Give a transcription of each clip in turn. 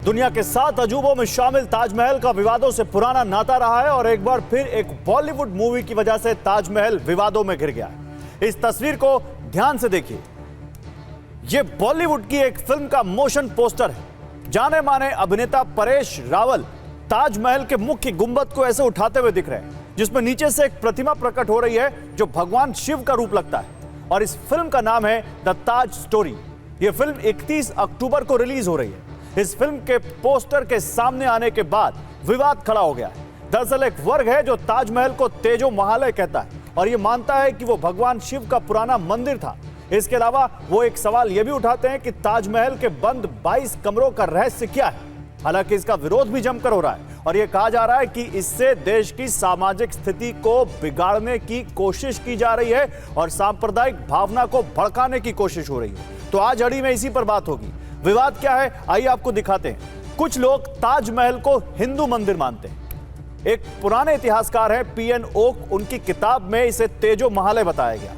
दुनिया के 7 अजूबों में शामिल ताजमहल का विवादों से पुराना नाता रहा है और एक बार फिर एक बॉलीवुड मूवी की वजह से ताजमहल विवादों में घिर गया है। इस तस्वीर को ध्यान से देखिए। यह बॉलीवुड की एक फिल्म का मोशन पोस्टर है। जाने माने अभिनेता परेश रावल ताजमहल के मुख्य गुंबद को ऐसे उठाते हुए दिख रहे हैं, जिसमें नीचे से एक प्रतिमा प्रकट हो रही है जो भगवान शिव का रूप लगता है। और इस फिल्म का नाम है द ताज स्टोरी। यह फिल्म 31 अक्टूबर को रिलीज हो रही है। इस फिल्म के पोस्टर के सामने आने के बाद विवाद खड़ा हो गया है। दरअसल एक वर्ग है जो ताजमहल को तेजो महालय कहता है और यह मानता है कि वो भगवान शिव का पुराना मंदिर था। इसके अलावा वो एक सवाल यह भी उठाते हैं कि ताजमहल के बंद 22 कमरों का रहस्य क्या है। हालांकि इसका विरोध भी जमकर हो रहा है और यह कहा जा रहा है कि इससे देश की सामाजिक स्थिति को बिगाड़ने की कोशिश की जा रही है और सांप्रदायिक भावना को भड़काने की कोशिश हो रही है। तो आज अड़ी में इसी पर बात होगी। विवाद क्या है, आइए आपको दिखाते हैं। कुछ लोग ताजमहल को हिंदू मंदिर मानते हैं। एक पुराने इतिहासकार हैं पीएन ओक, उनकी किताब में इसे तेजो महालय बताया गया।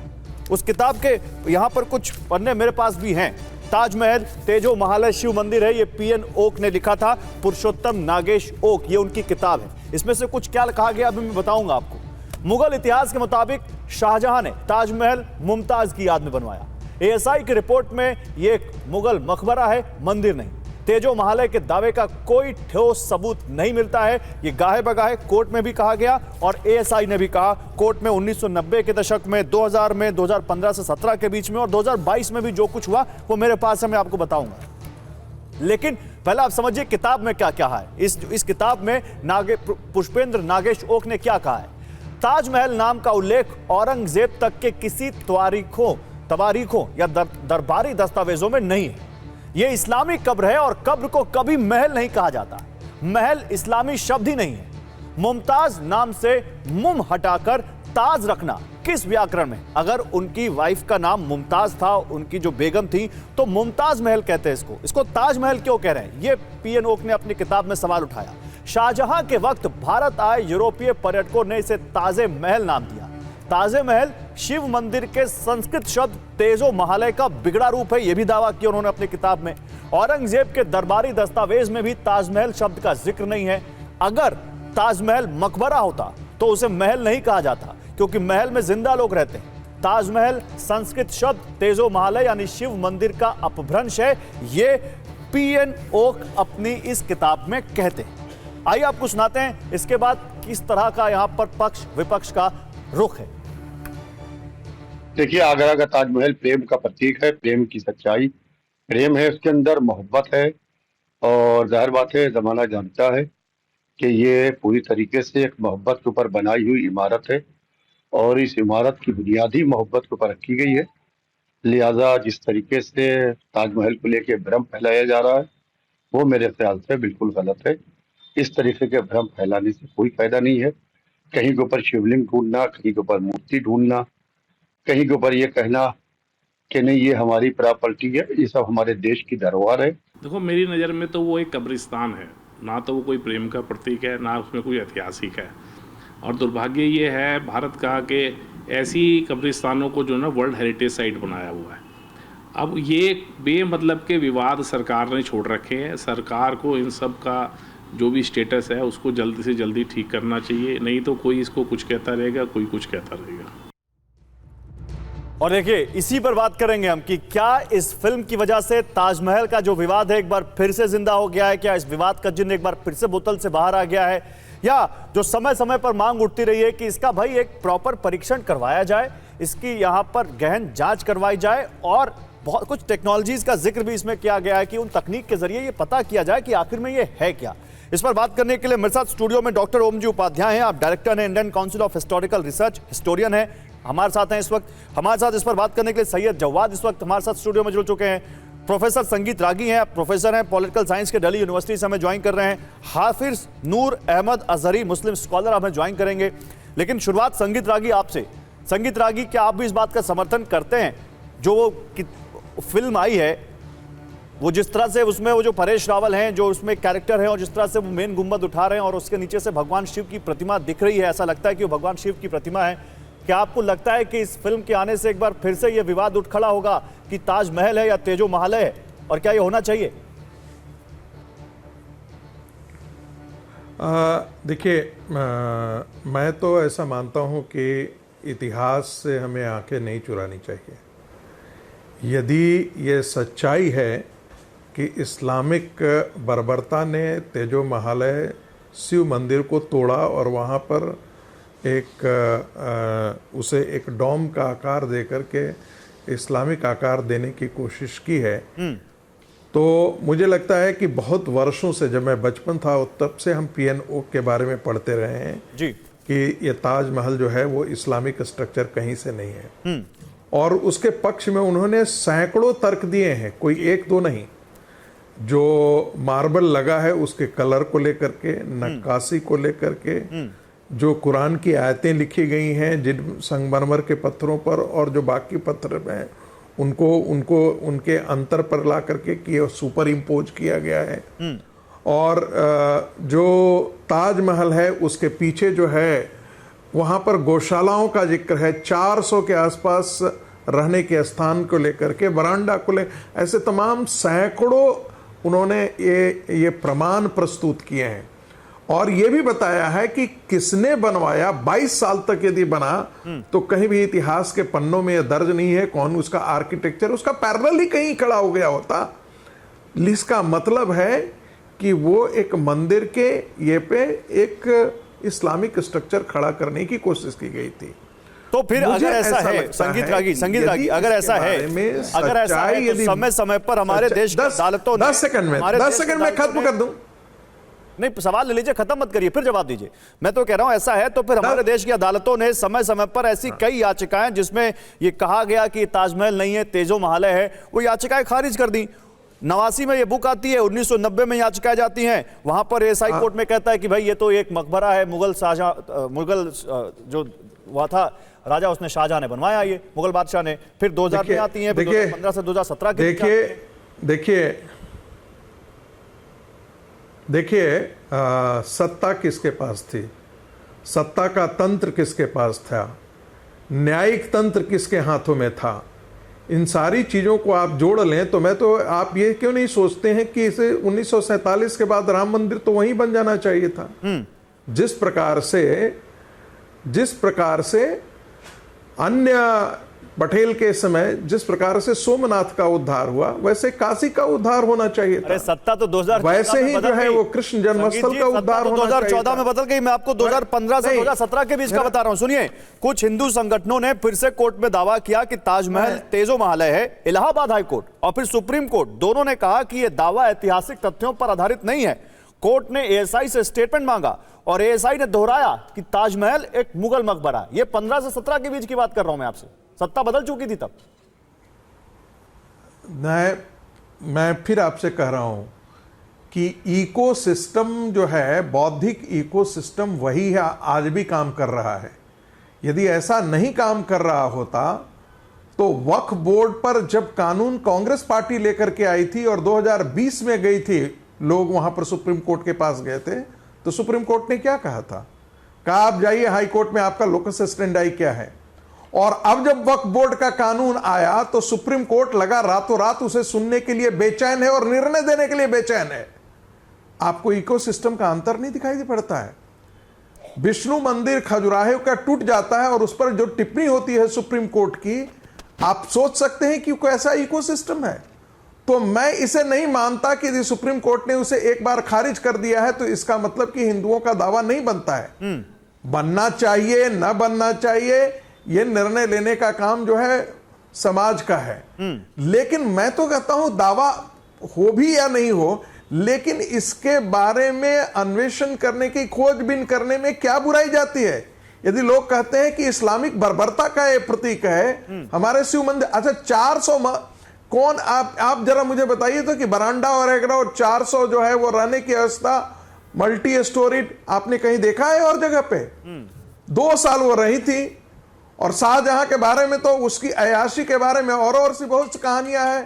उस किताब के यहां पर कुछ पन्ने मेरे पास भी हैं। ताजमहल तेजो महालय शिव मंदिर है, ये पीएन ओक ने लिखा था। पुरुषोत्तम नागेश ओक, ये उनकी किताब है। इसमें से कुछ क्या कहा गया अभी मैं बताऊंगा आपको। मुगल इतिहास के मुताबिक शाहजहां ने ताजमहल मुमताज की याद में बनवाया। एएसआई की रिपोर्ट में यह एक मुगल मकबरा है, मंदिर नहीं। तेजो महालय के दावे का कोई ठोस सबूत नहीं मिलता है। यह गाहे बगाहे कोर्ट में भी कहा गया और एएसआई ने भी कहा। कोर्ट में 1990 के दशक में, 2000 में, 2015 से 17 के बीच में और 2022 में भी जो कुछ हुआ वो मेरे पास है, मैं आपको बताऊंगा। लेकिन पहले आप समझिए किताब में क्या क्या है। इस किताब में पुष्पेंद्र नागेश ओक ने क्या कहा है। ताजमहल नाम का उल्लेख औरंगजेब तक के किसी तवारीखों या दरबारी दस्तावेजों में नहीं है। यह इस्लामी कब्र है और कब्र को कभी महल नहीं कहा जाता। महल इस्लामी शब्द ही नहीं है। मुमताज नाम से मुम हटाकर ताज रखना किस व्याकरण में? अगर उनकी वाइफ का नाम मुमताज था, उनकी जो बेगम थी, तो मुमताज महल कहते हैं इसको ताजमहल क्यों कह रहे हैं? यह पीएन ओक ने अपनी किताब में सवाल उठाया। शाहजहां के वक्त भारत आए यूरोपीय पर्यटकों ने इसे ताजे महल नाम दिया। ताजे महल शिव मंदिर के संस्कृत शब्द तेजो महालय का बिगड़ा रूप है, यह भी दावा किया उन्होंने अपनी किताब में। औरंगजेब के दरबारी दस्तावेज में भी ताजमहल शब्द का जिक्र नहीं है। अगर ताजमहल मकबरा होता तो उसे महल नहीं कहा जाता, क्योंकि महल में जिंदा लोग रहते हैं। ताजमहल संस्कृत शब्द तेजो महालय यानी शिव मंदिर का अपभ्रंश है, ये पीएन ओक अपनी इस किताब में कहते हैं। आइए आपको सुनाते हैं इसके बाद किस तरह का यहां पर पक्ष विपक्ष का रुख है। देखिए, आगरा का ताजमहल प्रेम का प्रतीक है, प्रेम की सच्चाई, प्रेम है उसके अंदर, मोहब्बत है। और जाहिर बात है, जमाना जानता है कि ये पूरी तरीके से एक मोहब्बत के ऊपर बनाई हुई इमारत है और इस इमारत की बुनियादी मोहब्बत के ऊपर रखी गई है। लिहाजा जिस तरीके से ताजमहल को लेके भ्रम फैलाया जा रहा है वो मेरे ख्याल से बिल्कुल गलत है। इस तरीके के भ्रम फैलाने से कोई फायदा नहीं है। कहीं के ऊपर शिवलिंग ढूंढना, कहीं के ऊपर मूर्ति ढूंढना, कहीं के ऊपर ये कहना कि नहीं ये हमारी प्रॉपर्टी है, ये सब हमारे देश की धरोहर है। देखो, मेरी नज़र में तो वो एक कब्रिस्तान है, ना तो वो कोई प्रेम का प्रतीक है, ना उसमें कोई ऐतिहासिक है। और दुर्भाग्य ये है भारत का कि ऐसी कब्रिस्तानों को जो ना वर्ल्ड हेरिटेज साइट बनाया हुआ है। अब ये बेमतलब के विवाद सरकार ने छोड़ रखे हैं। सरकार को इन सब का जो भी स्टेटस है उसको जल्दी से जल्दी ठीक करना चाहिए, नहीं तो कोई इसको कुछ कहता रहेगा, कोई कुछ कहता रहेगा। और देखिए, इसी पर बात करेंगे हम कि क्या इस फिल्म की वजह से ताजमहल का जो विवाद है एक बार फिर से जिंदा हो गया है? क्या इस विवाद का जिन्न एक बार फिर से बोतल से बाहर आ गया है? या जो समय समय पर मांग उठती रही है कि इसका भाई एक प्रॉपर परीक्षण करवाया जाए, इसकी यहां पर गहन जांच करवाई जाए और बहुत कुछ टेक्नोलॉजीज का जिक्र भी इसमें किया गया है कि उन तकनीक के जरिए ये पता किया जाए कि आखिर में ये है क्या। इस पर बात करने के लिए मेरे साथ स्टूडियो में डॉक्टर ओम जी उपाध्याय हैं। आप डायरेक्टर हैं Indian council of historical research, historian हैं, हमारे साथ हैं इस वक्त। हमारे साथ इस पर बात करने के लिए सैयद जवाद इस वक्त हमारे साथ स्टूडियो में जुड़ चुके हैं। प्रोफेसर संगीत रागी हैं, प्रोफेसर हैं पॉलिटिकल साइंस के दिल्ली यूनिवर्सिटी से हमें ज्वाइन कर रहे हैं। हाफिज नूर अहमद अजहरी, मुस्लिम स्कॉलर, हमें ज्वाइन करेंगे। लेकिन शुरुआत संगीत रागी आपसे। संगीत रागी, क्या आप भी इस बात का समर्थन करते हैं जो वो फिल्म आई है, वो जिस तरह से उसमें वो जो परेश रावल हैं जो उसमें कैरेक्टर हैं और जिस तरह से वो मेन गुंबद उठा रहे हैं और उसके नीचे से भगवान शिव की प्रतिमा दिख रही है, ऐसा लगता है कि वो भगवान शिव की प्रतिमा है। क्या आपको लगता है कि इस फिल्म के आने से एक बार फिर से ये विवाद उठ खड़ा होगा कि ताजमहल है या तेजो महालय है, और क्या ये होना चाहिए? देखिए, मैं तो ऐसा मानता हूं कि इतिहास से हमें आंखें नहीं चुरानी चाहिए। यदि ये सच्चाई है कि इस्लामिक बर्बरता ने तेजो महालय शिव मंदिर को तोड़ा और वहाँ पर उसे एक डोम का आकार दे करके इस्लामिक आकार देने की कोशिश की है, तो मुझे लगता है कि बहुत वर्षों से, जब मैं बचपन था तब से हम PNO के बारे में पढ़ते रहे हैं जी कि ये ताजमहल जो है वो इस्लामिक स्ट्रक्चर कहीं से नहीं है। और उसके पक्ष में उन्होंने सैकड़ों तर्क दिए हैं, कोई एक दो नहीं। जो मार्बल लगा है उसके कलर को लेकर के, नक्काशी को लेकर के, जो कुरान की आयतें लिखी गई हैं जिन संगमरमर के पत्थरों पर, और जो बाकी पत्थर हैं उनको उनके अंतर पर ला करके सुपर इम्पोज किया गया है। और जो ताजमहल है उसके पीछे जो है वहाँ पर गौशालाओं का जिक्र है, 400 के आसपास रहने के स्थान को लेकर के, बरांडा को ले, ऐसे तमाम सैकड़ों उन्होंने ये प्रमाण प्रस्तुत किए हैं। और ये भी बताया है कि किसने बनवाया, 22 साल तक यदि बना तो कहीं भी इतिहास के पन्नों में यह दर्ज नहीं है कौन उसका आर्किटेक्चर, उसका पैरेलल ही कहीं खड़ा हो गया होता। इसका मतलब है कि वो एक मंदिर के ये पे एक इस्लामिक स्ट्रक्चर खड़ा करने की कोशिश की गई थी। तो फिर अगर ऐसा है संगीत रागी, अगर ऐसा है तो समय समय पर हमारे देश की अदालतों ने 10 सेकंड में खत्म कर दूं। नहीं, सवाल ले लीजिए, खत्म मत करिए, फिर जवाब दीजिए। मैं तो कह रहा हूं ऐसा है तो फिर हमारे देश की अदालतों ने समय समय पर ऐसी कई याचिकाएं जिसमें ये कहा गया कि ताजमहल नहीं है, तेजो महालय है, वो याचिकाएं खारिज कर दी। 89 में ये बुक आती है, 1990 में याचिकाएं जाती हैं, वहां पर एसआई कोर्ट में कहता है कि भाई ये तो एक मकबरा है, मुगल जो हुआ था राजा, उसने शाहजहां ने बनवाया, ये मुगल बादशाह ने। फिर 2000 में आती है, 2015 से 2017 के देखिए सत्ता किसके पास थी, सत्ता का तंत्र किसके पास था, न्यायिक तंत्र किसके हाथों में था, इन सारी चीजों को आप जोड़ लें तो मैं तो, आप ये क्यों नहीं सोचते हैं कि इसे 1947 के बाद राम मंदिर तो वहीं बन जाना चाहिए था। जिस प्रकार से अन्य पटेल के समय जिस प्रकार से सोमनाथ का उद्धार हुआ, वैसे काशी का उद्धार होना चाहिए था। अरे सत्ता तो 2014 वैसे ही जो है वो कृष्ण जन्मस्थल का उद्धार होना चाहिए। 2014 में बदल गई। मैं आपको 2015 से 2017 के बीच का बता रहा हूं, सुनिए। कुछ हिंदू संगठनों ने फिर से कोर्ट में दावा किया कि ताजमहल तेजो महालय है। इलाहाबाद हाई कोर्ट और फिर सुप्रीम कोर्ट दोनों ने कहा कि यह दावा ऐतिहासिक तथ्यों पर आधारित नहीं है। कोर्ट ने एएसआई से स्टेटमेंट मांगा और एएसआई ने दोहराया कि ताजमहल एक मुगल मकबरा है। ये 15 से 17 के बीच की बात कर रहा हूं मैं आपसे, सत्ता बदल चुकी थी तब। मैं फिर आपसे कह रहा हूं कि इकोसिस्टम जो है, बौद्धिक इकोसिस्टम वही है, आज भी काम कर रहा है। यदि ऐसा नहीं काम कर रहा होता तो वक्फ बोर्ड पर जब कानून कांग्रेस पार्टी लेकर के आई थी और 2020 में गई थी, लोग वहां पर सुप्रीम कोर्ट के पास गए थे, तो सुप्रीम कोर्ट ने क्या कहा था? कहा आप जाइए हाई कोर्ट में, आपका लोकस स्टेंडाई क्या है। और अब जब वक्फ बोर्ड का कानून आया तो सुप्रीम कोर्ट लगा रातों रात उसे सुनने के लिए बेचैन है और निर्णय देने के लिए बेचैन है। आपको इकोसिस्टम का अंतर नहीं दिखाई पड़ता है? विष्णु मंदिर खजुराहो का टूट जाता है और उस पर जो टिप्पणी होती है सुप्रीम कोर्ट की, आप सोच सकते हैं कि कोई ऐसा इकोसिस्टम है। तो मैं इसे नहीं मानता कि यदि सुप्रीम कोर्ट ने उसे एक बार खारिज कर दिया है तो इसका मतलब कि हिंदुओं का दावा नहीं बनता है। बनना चाहिए ना बनना चाहिए, यह निर्णय लेने का काम जो है समाज का है। लेकिन मैं तो कहता हूं दावा हो भी या नहीं हो, लेकिन इसके बारे में अन्वेषण करने की, खोजबीन करने में क्या बुराई जाती है? यदि लोग कहते हैं कि इस्लामिक बर्बरता का यह प्रतीक है हमारे शिव मंदिर, अच्छा 400 कौन, आप जरा मुझे बताइए तो कि बरांडा और एगरा और 400 जो है वो रहने की व्यवस्था मल्टी स्टोरीड आपने कहीं देखा है और जगह पे? 2 साल वो रही थी। और शाहजहां के बारे में तो, उसकी अयाशी के बारे में और सी बहुत सी कहानियां हैं।